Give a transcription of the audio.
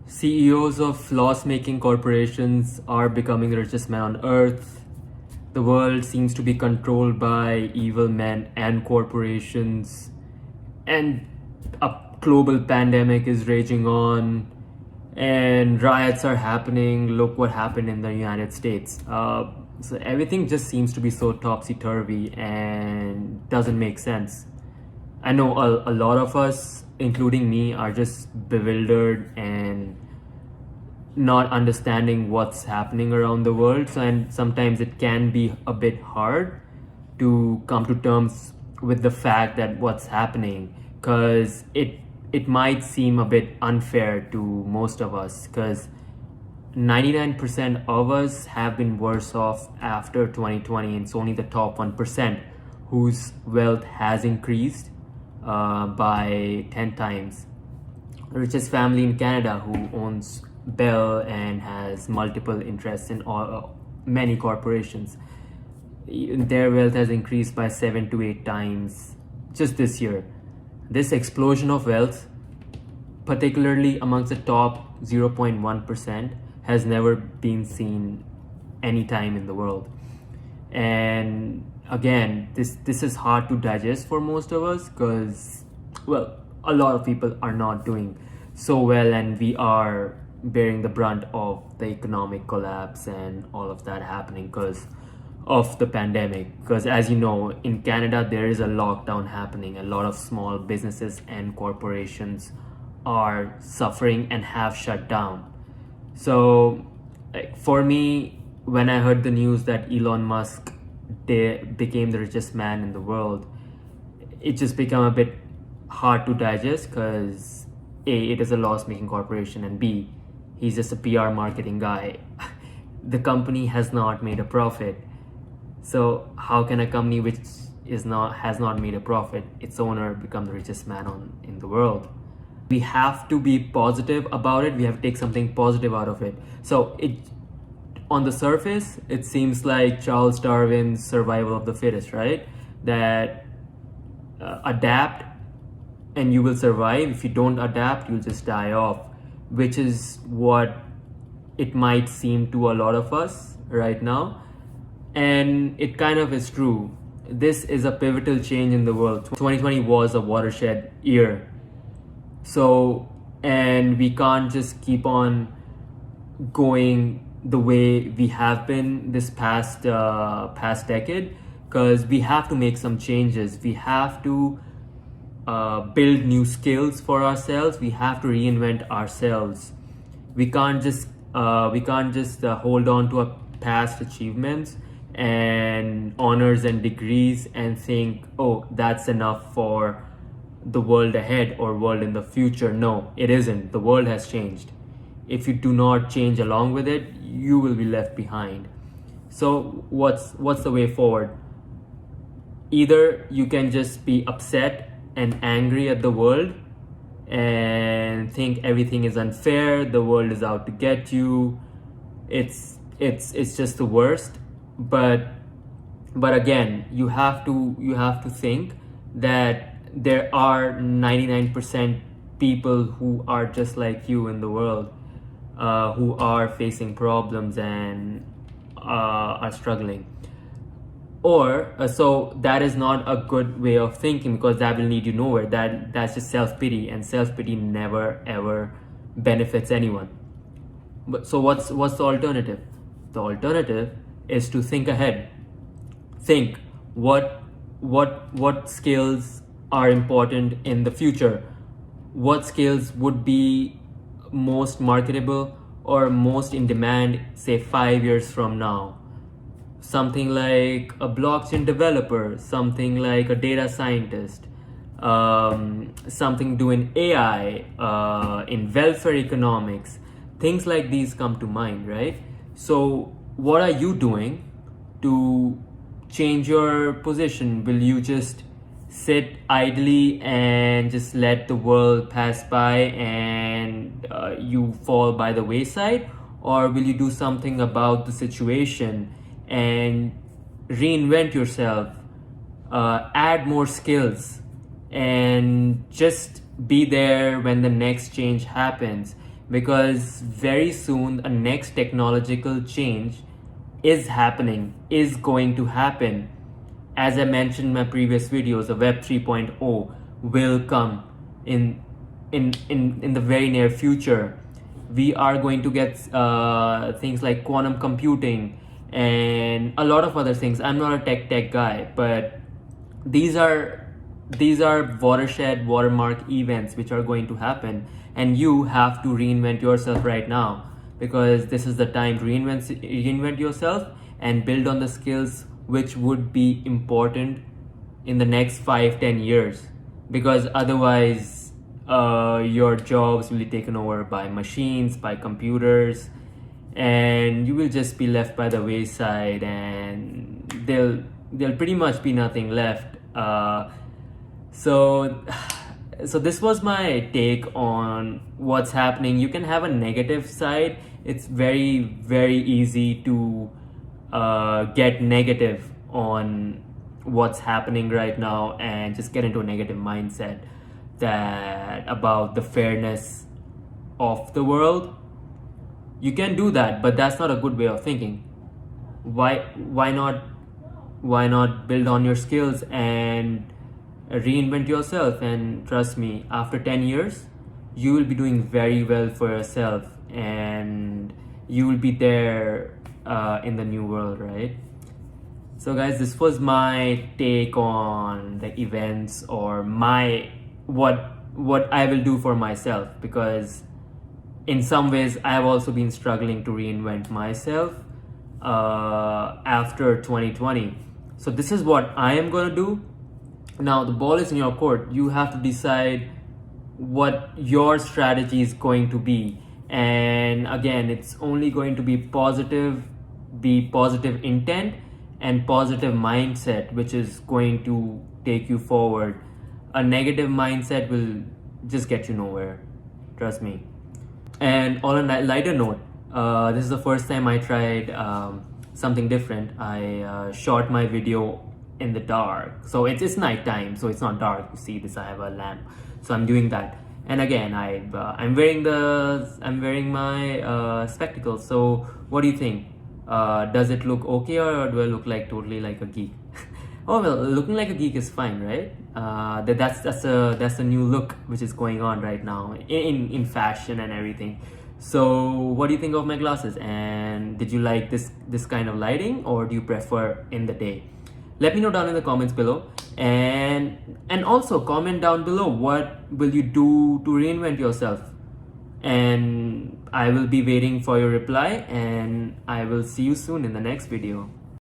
CEOs of loss-making corporations are becoming the richest men on earth. The world seems to be controlled by evil men and corporations. And a global pandemic is raging on. And riots are happening. Look what happened in the United States. So everything just seems to be so topsy-turvy and doesn't make sense. I know a lot of us, including me, are just bewildered and not understanding what's happening around the world. So, and sometimes it can be a bit hard to come to terms with the fact that what's happening, because it might seem a bit unfair to most of us, because 99% of us have been worse off after 2020, and it's only the top 1% whose wealth has increased by 10 times. The richest family in Canada, who owns Bell and has multiple interests in many corporations, their wealth has increased by 7 to 8 times just this year. This explosion of wealth, particularly amongst the top 0.1%, has never been seen any time in the world. And again, this is hard to digest for most of us, because, well, a lot of people are not doing so well, and we are bearing the brunt of the economic collapse and all of that happening because of the pandemic. Because as you know, in Canada there is a lockdown happening. A lot of small businesses and corporations are suffering and have shut down. So for me, when I heard the news that Elon Musk became the richest man in the world, it just became a bit hard to digest, because A, it is a loss-making corporation, and B, he's just a PR marketing guy. The company has not made a profit. So how can a company which has not made a profit, its owner, become the richest man in the world? We have to be positive about it. We have to take something positive out of it. So on the surface, it seems like Charles Darwin's survival of the fittest, right? That adapt and you will survive. If you don't adapt, you'll just die off, which is what it might seem to a lot of us right now. And it kind of is true. This is a pivotal change in the world. 2020 was a watershed year. So, and we can't just keep on going the way we have been this past decade, because we have to make some changes. We have to build new skills for ourselves. We have to reinvent ourselves. We can't just hold on to our past achievements and honors and degrees and think, oh, that's enough for the world ahead or world in the future. No, it isn't. The world has changed. If you do not change along with it, you will be left behind. So what's the way forward? Either you can just be upset and angry at the world and think everything is unfair, the world is out to get you, it's just the worst. But again, you have to think that there are 99% people who are just like you in the world, who are facing problems and are struggling. Or so that is not a good way of thinking, because that will lead you nowhere. That's just self-pity, and self-pity never ever benefits anyone. But so what's the alternative? The alternative is to think ahead. Think what skills are important in the future. What skills would be most marketable or most in demand, say 5 years from now? Something like a blockchain developer, something like a data scientist, something doing AI, in welfare economics. Things like these come to mind, right? So what are you doing to change your position? Will you just sit idly and just let the world pass by and you fall by the wayside? Or will you do something about the situation and reinvent yourself, add more skills, and just be there when the next change happens? because very soon a next technological change is happening, is going to happen. As I mentioned in my previous videos, the Web 3.0 will come in the very near future. We are going to get things like quantum computing and a lot of other things. I'm not a tech guy, but these are watershed, watermark events which are going to happen, and you have to reinvent yourself right now, because this is the time to reinvent yourself and build on the skills which would be important in the next 5-10 years, because otherwise your jobs will be taken over by machines, by computers, and you will just be left by the wayside, and there'll pretty much be nothing left. So this was my take on what's happening. You can have a negative side. It's very, very easy to get negative on what's happening right now and just get into a negative mindset that about the fairness of the world. You can do that, but that's not a good way of thinking. Why not build on your skills and reinvent yourself? And trust me, after 10 years you will be doing very well for yourself, and you will be there in the new world, right? So guys, this was my take on the events, or my what I will do for myself, because in some ways I have also been struggling to reinvent myself after 2020. So this is what I am going to do. Now the ball is in your court. You have to decide what your strategy is going to be, and again, it's only going to be positive intent and positive mindset which is going to take you forward. A negative mindset will just get you nowhere, trust me. And on a lighter note, this is the first time I tried something different. I shot my video in the dark, so it's nighttime, so it's not dark. You see this, I have a lamp, so I'm doing that. And again, I'm wearing my spectacles. So what do you think? Does it look okay, or do I look like totally like a geek? Oh well, looking like a geek is fine, right? That's a new look which is going on right now in fashion and everything. So what do you think of my glasses? And did you like this kind of lighting, or do you prefer in the day? Let me know down in the comments below, and also comment down below what will you do to reinvent yourself, and I will be waiting for your reply, and I will see you soon in the next video.